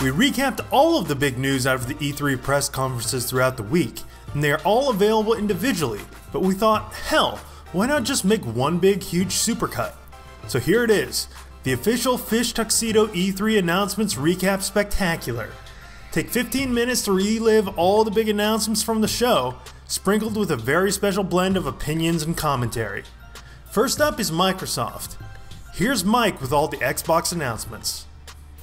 We recapped all of the big news out of the E3 press conferences throughout the week, and they are all available individually, but we thought, hell, why not just make one big huge supercut? So here it is, the official Fish Tuxedo E3 announcements recap spectacular. Take 15 minutes to relive all the big announcements from the show, sprinkled with a very special blend of opinions and commentary. First up is Microsoft. Here's Mike with all the Xbox announcements.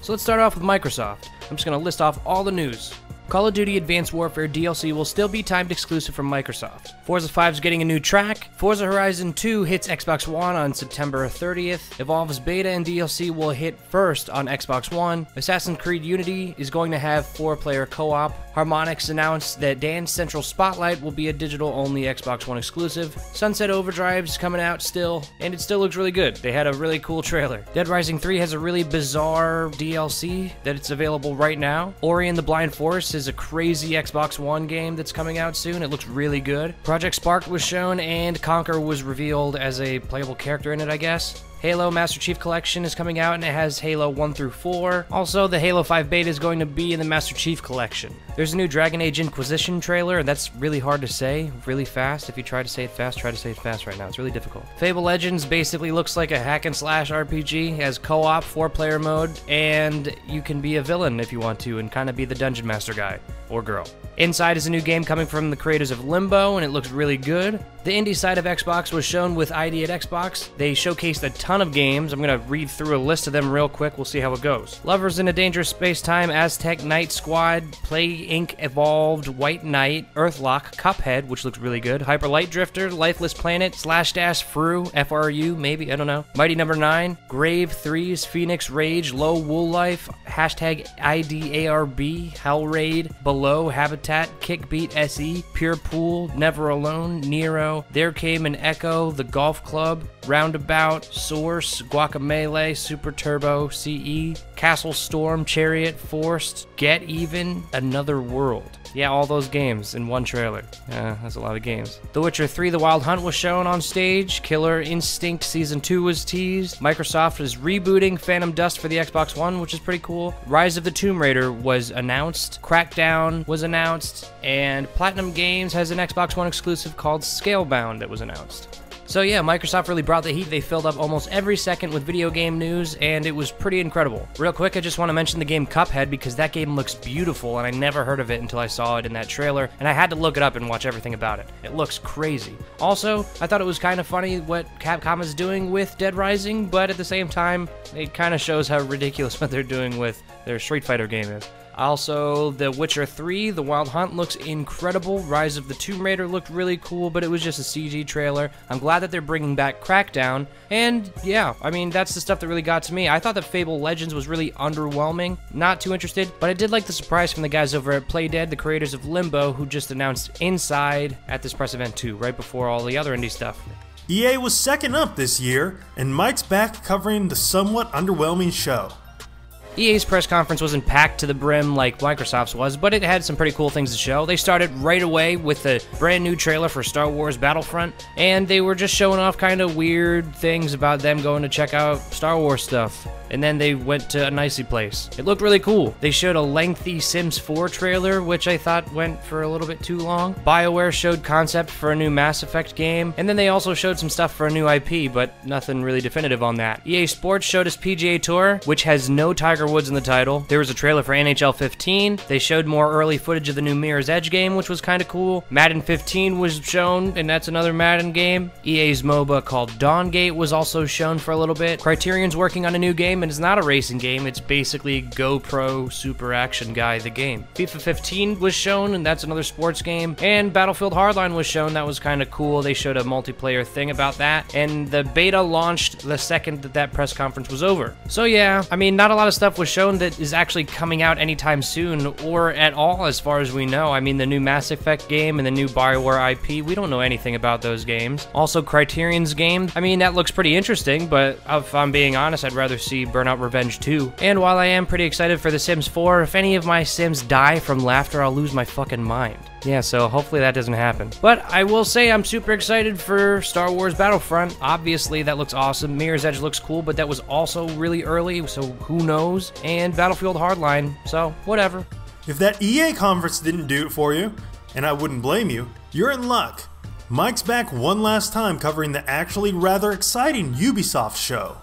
So let's start off with Microsoft. I'm just going to list off all the news. Call of Duty Advanced Warfare DLC will still be timed exclusive from Microsoft. Forza 5 is getting a new track. Forza Horizon 2 hits Xbox One on September 30th. Evolve's beta and DLC will hit first on Xbox One. Assassin's Creed Unity is going to have 4-player co-op. Harmonix announced that Dance Central Spotlight will be a digital-only Xbox One exclusive. Sunset Overdrive is coming out still, and it still looks really good. They had a really cool trailer. Dead Rising 3 has a really bizarre DLC that it's available right now. Ori and the Blind Forest is a crazy Xbox One game that's coming out soon. It looks really good. Project Spark was shown, and Conker was revealed as a playable character in it, I guess. Halo Master Chief Collection is coming out, and it has Halo 1 through 4. Also, the Halo 5 beta is going to be in the Master Chief Collection. There's a new Dragon Age Inquisition trailer, and that's really hard to say really fast. If you try to say it fast right now. It's really difficult. Fable Legends basically looks like a hack and slash RPG. It has co-op 4-player mode, and you can be a villain if you want to and kind of be the dungeon master guy or girl. Inside is a new game coming from the creators of Limbo, and it looks really good. The indie side of Xbox was shown with ID at Xbox. They showcased a ton of games. I'm going to read through a list of them real quick. We'll see how it goes. Lovers in a Dangerous Space-Time, Aztec Night Squad, Play Inc. Evolved, White Knight, Earthlock, Cuphead, which looks really good, Hyper Light Drifter, Lifeless Planet, Slash Dash Fru, FRU, maybe, I don't know, Mighty Number 9, Grave 3's Phoenix Rage, Low Wool Life, hashtag IDARB, Hell Raid, Below, Habitat, Kickbeat SE, Pure Pool, Never Alone, Nero, There Came an Echo, The Golf Club, Roundabout, Source, Guacamelee, Super Turbo, CE, Castle Storm, Chariot, Forced, Get Even, Another World. Yeah, all those games in one trailer. That's a lot of games. The Witcher 3 The Wild Hunt was shown on stage. Killer Instinct Season 2 was teased. Microsoft is rebooting Phantom Dust for the Xbox One, which is pretty cool. Rise of the Tomb Raider was announced. Crackdown was announced. And Platinum Games has an Xbox One exclusive called Scalebound that was announced. So yeah, Microsoft really brought the heat. They filled up almost every second with video game news, and it was pretty incredible. Real quick, I just want to mention the game Cuphead, because that game looks beautiful, and I never heard of it until I saw it in that trailer, and I had to look it up and watch everything about it. It looks crazy. Also, I thought it was kind of funny what Capcom is doing with Dead Rising, but at the same time, it kind of shows how ridiculous what they're doing with their Street Fighter game is. Also, The Witcher 3, The Wild Hunt looks incredible. Rise of the Tomb Raider looked really cool, but it was just a CG trailer. I'm glad that they're bringing back Crackdown. And yeah, I mean, that's the stuff that really got to me. I thought that Fable Legends was really underwhelming. Not too interested, but I did like the surprise from the guys over at Playdead, the creators of Limbo, who just announced Inside at this press event too, right before all the other indie stuff. EA was second up this year, and Mike's back covering the somewhat underwhelming show. EA's press conference wasn't packed to the brim like Microsoft's was, but it had some pretty cool things to show. They started right away with a brand new trailer for Star Wars Battlefront, and they were just showing off kind of weird things about them going to check out Star Wars stuff. And then they went to a nicey place. It looked really cool. They showed a lengthy Sims 4 trailer, which I thought went for a little bit too long. BioWare showed concept for a new Mass Effect game, and then they also showed some stuff for a new IP, but nothing really definitive on that. EA Sports showed us PGA Tour, which has no Tiger Woods in the title. There was a trailer for NHL 15. They showed more early footage of the new Mirror's Edge game, which was kind of cool. Madden 15 was shown, and that's another Madden game. EA's MOBA called Dawngate was also shown for a little bit. Criterion's working on a new game, and it's not a racing game. It's basically GoPro Super Action Guy, the game. FIFA 15 was shown, and that's another sports game. And Battlefield Hardline was shown. That was kind of cool. They showed a multiplayer thing about that. And the beta launched the second that press conference was over. So yeah, I mean, not a lot of stuff was shown that is actually coming out anytime soon, or at all as far as we know. I mean, the new Mass Effect game and the new BioWare IP, we don't know anything about those games. Also, Criterion's game, I mean, that looks pretty interesting, but if I'm being honest, I'd rather see Burnout Revenge 2. And while I am pretty excited for The Sims 4, if any of my Sims die from laughter, I'll lose my fucking mind. Yeah, so hopefully that doesn't happen. But I will say I'm super excited for Star Wars Battlefront. Obviously, that looks awesome. Mirror's Edge looks cool, but that was also really early, so who knows? And Battlefield Hardline, so whatever. If that EA conference didn't do it for you, and I wouldn't blame you, you're in luck. Mike's back one last time covering the actually rather exciting Ubisoft show.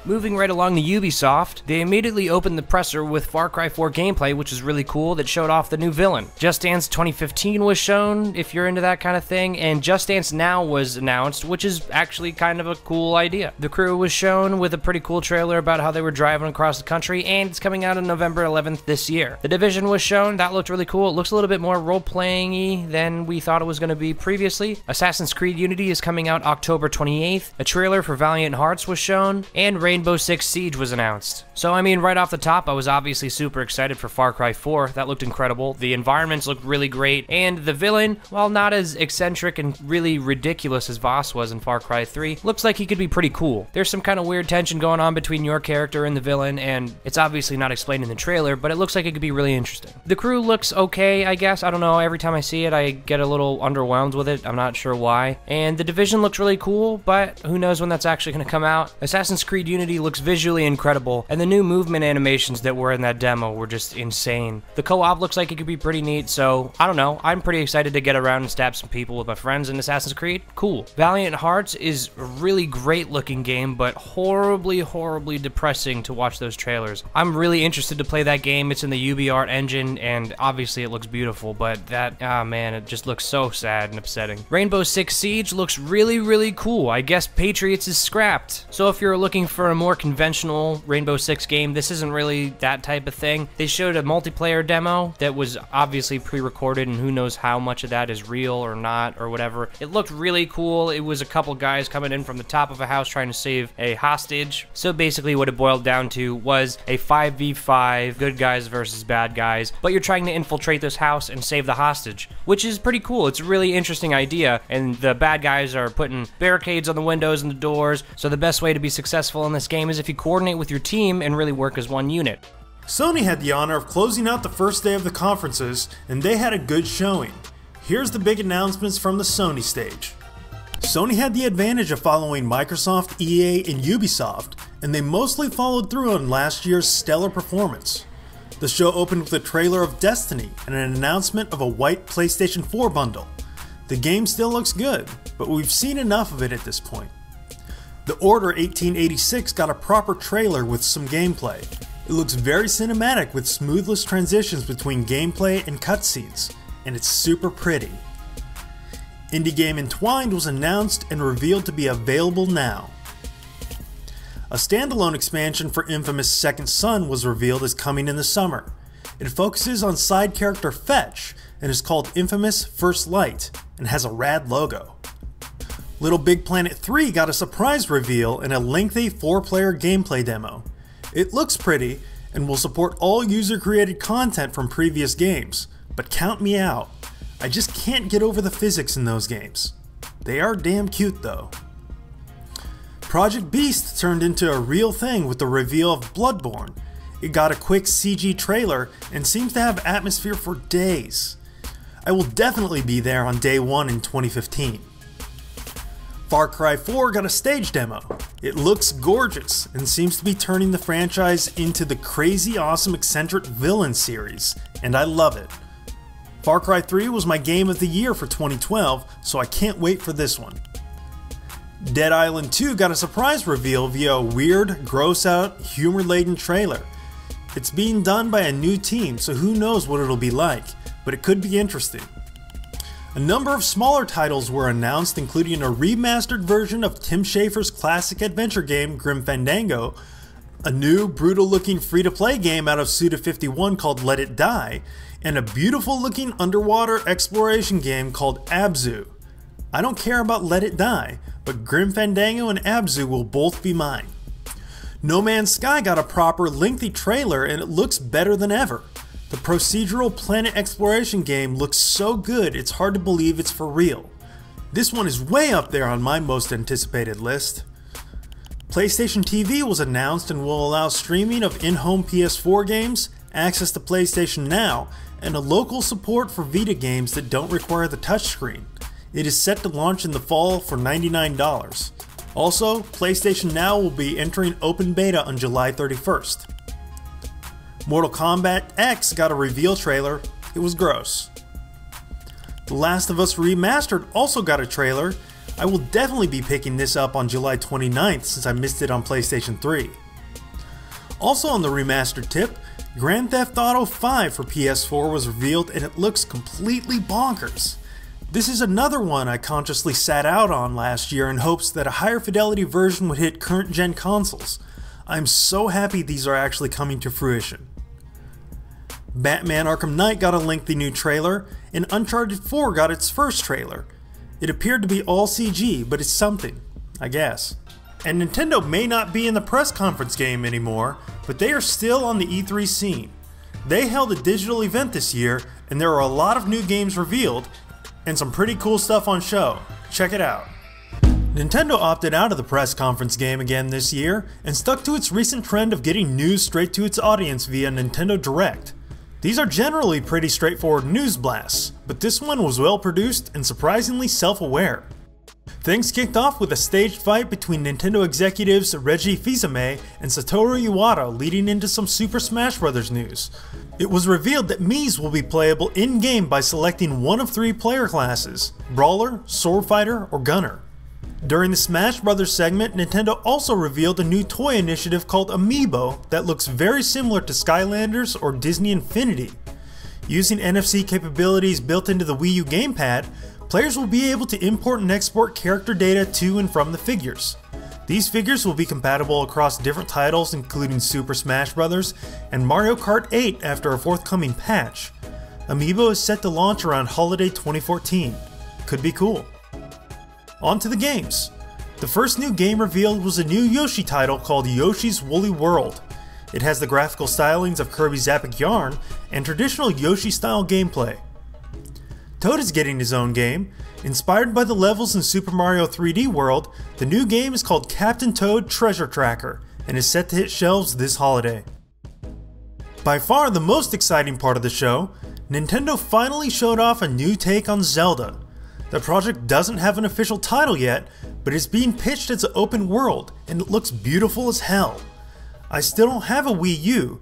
Moving right along to Ubisoft, they immediately opened the presser with Far Cry 4 gameplay, which is really cool, that showed off the new villain. Just Dance 2015 was shown, if you're into that kind of thing, and Just Dance Now was announced, which is actually kind of a cool idea. The crew was shown with a pretty cool trailer about how they were driving across the country, and it's coming out on November 11th this year. The Division was shown, that looked really cool. It looks a little bit more role-playing-y than we thought it was going to be previously. Assassin's Creed Unity is coming out October 28th. A trailer for Valiant Hearts was shown, and Rainbow Six Siege was announced. So I mean, right off the top, I was obviously super excited for Far Cry 4. That looked incredible. The environments looked really great, and the villain, while not as eccentric and really ridiculous as Voss was in Far Cry 3, looks like he could be pretty cool. There's some kind of weird tension going on between your character and the villain, and it's obviously not explained in the trailer, but it looks like it could be really interesting. The crew looks okay, I guess. I don't know, every time I see it, I get a little underwhelmed with it. I'm not sure why. And the Division looks really cool, but who knows when that's actually going to come out. Assassin's Creed Unity looks visually incredible, and the new movement animations that were in that demo were just insane. The co-op looks like it could be pretty neat, so I don't know, I'm pretty excited to get around and stab some people with my friends in Assassin's Creed. Cool. Valiant Hearts is a really great looking game, but horribly depressing to watch those trailers. I'm really interested to play that game. It's in the UbiArt engine, and obviously it looks beautiful, but that, man, it just looks so sad and upsetting. Rainbow Six Siege looks really cool. I guess Patriots is scrapped. So if you're looking for a more conventional Rainbow Six game, this isn't really that type of thing. They showed a multiplayer demo that was obviously pre-recorded, and who knows how much of that is real or not or whatever. It looked really cool. It was a couple guys coming in from the top of a house trying to save a hostage. So basically what it boiled down to was a 5v5, good guys versus bad guys, but you're trying to infiltrate this house and save the hostage, which is pretty cool. It's a really interesting idea, and the bad guys are putting barricades on the windows and the doors, so the best way to be successful in this game is if you coordinate with your team and really work as one unit. Sony had the honor of closing out the first day of the conferences, and they had a good showing. Here's the big announcements from the Sony stage. Sony had the advantage of following Microsoft, EA, and Ubisoft, and they mostly followed through on last year's stellar performance. The show opened with a trailer of Destiny and an announcement of a white PlayStation 4 bundle. The game still looks good, but we've seen enough of it at this point. The Order 1886 got a proper trailer with some gameplay. It looks very cinematic with smoothless transitions between gameplay and cutscenes, and it's super pretty. Indie game Entwined was announced and revealed to be available now. A standalone expansion for Infamous Second Son was revealed as coming in the summer. It focuses on side character Fetch and is called Infamous First Light and has a rad logo. Little Big Planet 3 got a surprise reveal and a lengthy 4-player gameplay demo. It looks pretty and will support all user-created content from previous games, but count me out. I just can't get over the physics in those games. They are damn cute though. Project Beast turned into a real thing with the reveal of Bloodborne. It got a quick CG trailer and seems to have atmosphere for days. I will definitely be there on day 1 in 2015. Far Cry 4 got a stage demo. It looks gorgeous and seems to be turning the franchise into the crazy awesome eccentric villain series, and I love it. Far Cry 3 was my game of the year for 2012, so I can't wait for this one. Dead Island 2 got a surprise reveal via a weird, gross-out, humor-laden trailer. It's being done by a new team, so who knows what it'll be like, but it could be interesting. A number of smaller titles were announced, including a remastered version of Tim Schafer's classic adventure game Grim Fandango, a new brutal-looking free-to-play game out of Suda51 called Let It Die, and a beautiful-looking underwater exploration game called Abzu. I don't care about Let It Die, but Grim Fandango and Abzu will both be mine. No Man's Sky got a proper lengthy trailer and it looks better than ever. The procedural planet exploration game looks so good it's hard to believe it's for real. This one is way up there on my most anticipated list. PlayStation TV was announced and will allow streaming of in-home PS4 games, access to PlayStation Now, and a local support for Vita games that don't require the touchscreen. It is set to launch in the fall for $99. Also, PlayStation Now will be entering open beta on July 31st. Mortal Kombat X got a reveal trailer. It was gross. The Last of Us Remastered also got a trailer. I will definitely be picking this up on July 29th since I missed it on PlayStation 3. Also on the remastered tip, Grand Theft Auto 5 for PS4 was revealed and it looks completely bonkers. This is another one I consciously sat out on last year in hopes that a higher fidelity version would hit current gen consoles. I'm so happy these are actually coming to fruition. Batman Arkham Knight got a lengthy new trailer, and Uncharted 4 got its first trailer. It appeared to be all CG, but it's something, I guess. And Nintendo may not be in the press conference game anymore, but they are still on the E3 scene. They held a digital event this year, and there are a lot of new games revealed, and some pretty cool stuff on show. Check it out. Nintendo opted out of the press conference game again this year, and stuck to its recent trend of getting news straight to its audience via Nintendo Direct. These are generally pretty straightforward news blasts, but this one was well produced and surprisingly self-aware. Things kicked off with a staged fight between Nintendo executives Reggie Fils-Aimé and Satoru Iwata leading into some Super Smash Bros. News. It was revealed that Miis will be playable in-game by selecting one of three player classes: Brawler, Sword Fighter, or Gunner. During the Smash Bros. Segment, Nintendo also revealed a new toy initiative called Amiibo that looks very similar to Skylanders or Disney Infinity. Using NFC capabilities built into the Wii U gamepad, players will be able to import and export character data to and from the figures. These figures will be compatible across different titles including Super Smash Bros. And Mario Kart 8 after a forthcoming patch. Amiibo is set to launch around holiday 2014. Could be cool. On to the games. The first new game revealed was a new Yoshi title called Yoshi's Woolly World. It has the graphical stylings of Kirby's Epic Yarn and traditional Yoshi-style gameplay. Toad is getting his own game. Inspired by the levels in Super Mario 3D World, the new game is called Captain Toad Treasure Tracker and is set to hit shelves this holiday. By far the most exciting part of the show, Nintendo finally showed off a new take on Zelda. The project doesn't have an official title yet, but it's being pitched as an open world, and it looks beautiful as hell. I still don't have a Wii U,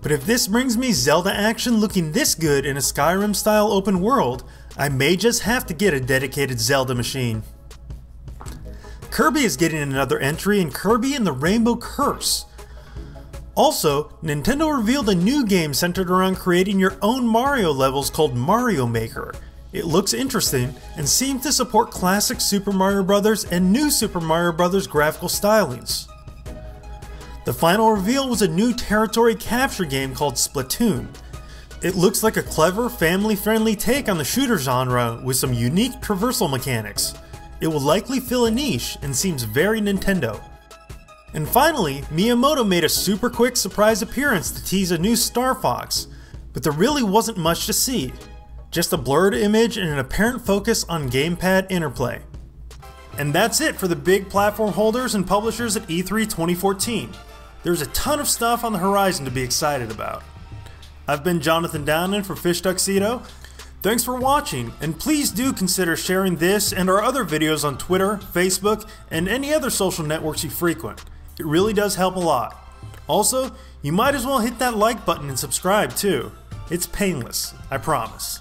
but if this brings me Zelda action looking this good in a Skyrim style open world, I may just have to get a dedicated Zelda machine. Kirby is getting another entry in Kirby and the Rainbow Curse. Also, Nintendo revealed a new game centered around creating your own Mario levels called Mario Maker. It looks interesting and seems to support classic Super Mario Bros. And new Super Mario Bros. Graphical stylings. The final reveal was a new territory capture game called Splatoon. It looks like a clever, family-friendly take on the shooter genre with some unique traversal mechanics. It will likely fill a niche and seems very Nintendo. And finally, Miyamoto made a super quick surprise appearance to tease a new Star Fox, but there really wasn't much to see. Just a blurred image and an apparent focus on gamepad interplay. And that's it for the big platform holders and publishers at E3 2014. There's a ton of stuff on the horizon to be excited about. I've been Jonathan Downin for Fish Tuxedo. Thanks for watching, and please do consider sharing this and our other videos on Twitter, Facebook, and any other social networks you frequent. It really does help a lot. Also, you might as well hit that like button and subscribe too. It's painless, I promise.